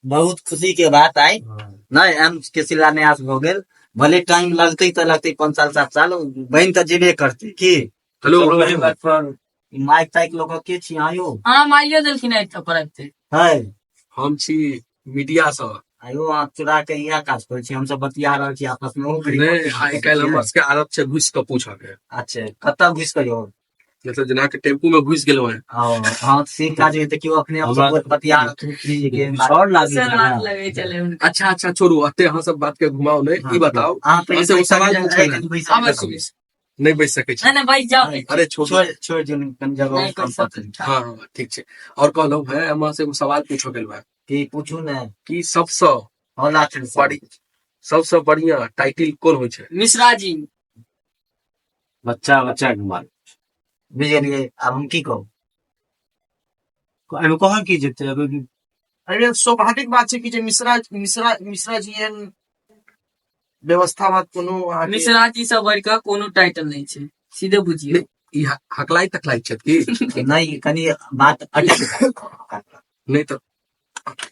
बहुत खुशी के बात आई नहीं एम्स के शिलान्यास भ गेल। भले टाइम लगते तो लगते 5 साल 7 साल बहन तो जेबे करते की। हेलो चलो एहि बात पर माइक ताइक लोग के छी आयो हाँ माइयो देलखिन है परते है हम छी मीडिया से। आयो अहाँ चुरा के इहा काज करै छी, हम सब बतिया रहल छी आपस में। नहीं आइ काल्हि हमर सबके आदत छै घुस के पूछऽ के। अच्छा कतऽ घुस के यौ? मतलब जेना के टेम्पू में घुस गेलो है। हाँ से काज है देखियो अपने आप सब बतिया के और लगे चले उनका। अच्छा अच्छा छोड़ू अते अहाँ सब बात के घुमाओ नहीं। ई बताओ अहाँ अहाँ से वो सवाल पूछे नहीं बैस सके छी। नहीं भाई जाओ अरे छोड़ छोड़ दियो कन जगह कम पता हाँ हाँ ठीक छै। और कहलो है हमरा से वो सवाल पूछो गेल बा की पूछू ने कि सबसे होला बड़ी सबसे बढ़िया टाइटल कोन होय छै? मिश्रा जी। बच्चा बच्चा के मार बुझलिए। अब हम की कहू एमे कहन की जेते अब अरे स्वाभाविक बात छै कि जे मिश्रा मिश्रा मिश्रा जी एहन व्यवस्था बात कोनो अहाँके- मिश्रा जी से बढ़ के कोनो टाइटल नहीं छै सीधे बुझिए। ई हकलाई तकलाई छै की? नहीं कनी बात अटक नहीं तो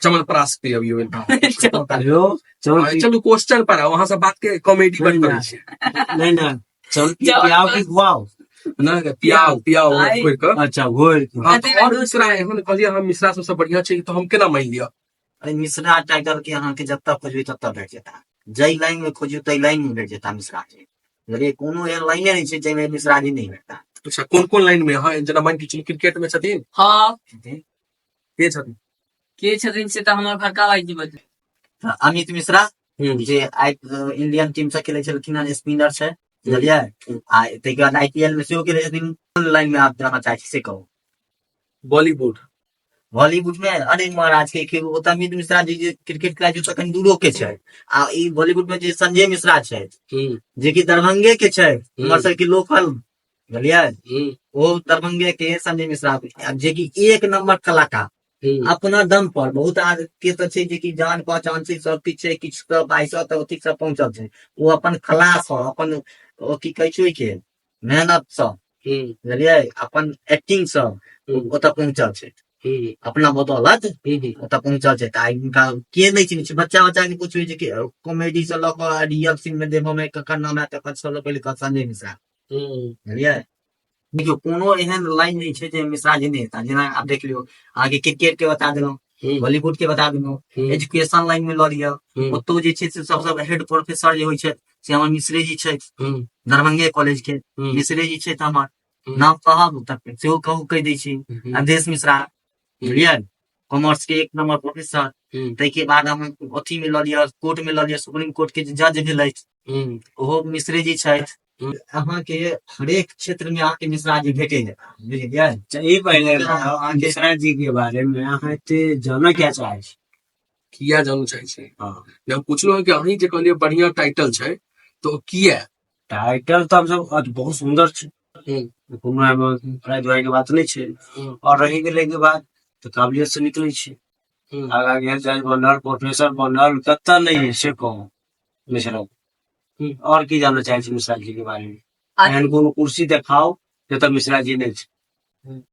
चमनप्रास पे अभी हेलो चलू क्वेश्चन पर वहां से बात के कॉमेडी बन करै छै। नहीं ना चल पियाओ की खुआओ ना पियाओ पियाओ आई- घोर के। अच्छा घोर हाँ, तो और दूसरा एहन कहलिए हम मिश्रा सबसे बढ़िया छै तो हम केना मान लिया? अरे मिश्रा टाइटल के अहाँ के जत्ता खोजबे तत्ता भेट जेता। जई लाइन में खोजू तई लाइन में भेट जेता मिश्रा जी। बुझलिए कोनो एहन लाइने नहीं छै जइमे मिश्रा जी नहीं भेटता। अच्छा कोन कोन लाइन में हाँ जना मान के चलू क्रिकेट में छथिन हाँ के छथिन? के छथिन से तो हमार भड़का भाई जी बता। अमित मिश्रा जे आई इंडियन टीम से खेले छलखिन हन स्पिनर छै बुझलिए। आ तै के बाद आईपीएल में सेहो खेले छथिन। लाइन में आप जाना चाहै छी से कहू। बॉलीवुड बॉलीवुड में अरे महाराज के ओतऽ अमित मिश्रा जी जे क्रिकेट खेलाइ छै तखन दूरो के छै। आ ई बॉलीवुड में जे संजय मिश्रा छै जे कि दरभंगे के छै हमर सबके लोकल बुझलिए। वो दरभंगे के संजय मिश्रा जे कि एक नंबर कलाकार अपना दम पर। बहुत आदमी के तो छै जे कि जान पहचान छै सब किछ छै किछ तो 22 तक ठीक से पहुंचल छै। वो अपन खलास अपन की कहै छै के मेहनत से बुझलिए अपन एक्टिंग से ओतऽ पहुंचल छै। अपना बदौलत ओतऽ पहुंचल छै। आ इनका के नहीं चिन्है छै बच्चा बच्चा के पूछबै जे कॉमेडी से लऽ कऽ रियल सीन में देखो में ककर नाम है तकर सब पहले कह संजय मिश्रा बुझलिए। देखियो कोनो एहन लाइन नहीं छै जे मिश्रा जी नहीं हेता। जेना आप देख लियो आगे क्रिकेट के बता देलहुं बॉलीवुड के बता देलहुं एजुकेशन लाइन में लऽ लियो ओतौ जे छै से सबसे हेड प्रोफेसर जे होइ छै से हमर मिश्रे जी छै दरभंगे कॉलेज के। मिश्रे जी छै त हमर नाम कहब तक सेहो कहू कहि दै छी अवधेश मिश्रा बुझलिए। कॉमर्स के एक नंबर प्रोफेसर। तै के बाद हम अथी में लऽ लियो कोर्ट में लऽ लियो सुप्रीम कोर्ट के जज भेलथि ओहो मिश्रे जी छथि। अहाँ के हरेक क्षेत्र में अहाँ के मिश्रा जी भेटे जेता बुझलिए। ई पहले मिश्रा जी के बारे में अहाँ एते जानऽ क्या चाहै छी? किया जानू चाहे छै? जब पूछलो है कि अहीं जे कहलिए बढ़िया टाइटल छै तो किया? टाइटल तो हम सब बहुत सुंदर छै कोनो एमे प्राइज के बात नहीं छै। और रही गेलै के बात तो काबिलियत से निकलै छै। आगे जज बनल प्रोफेसर बनल कत्ता नहीं है से कहू मिश्रा। और की जानना चाहे छी मिश्रा जी के बारे में? एहन कोनो कुर्सी देखाओ जतऽ मिश्रा जी नहीं छै।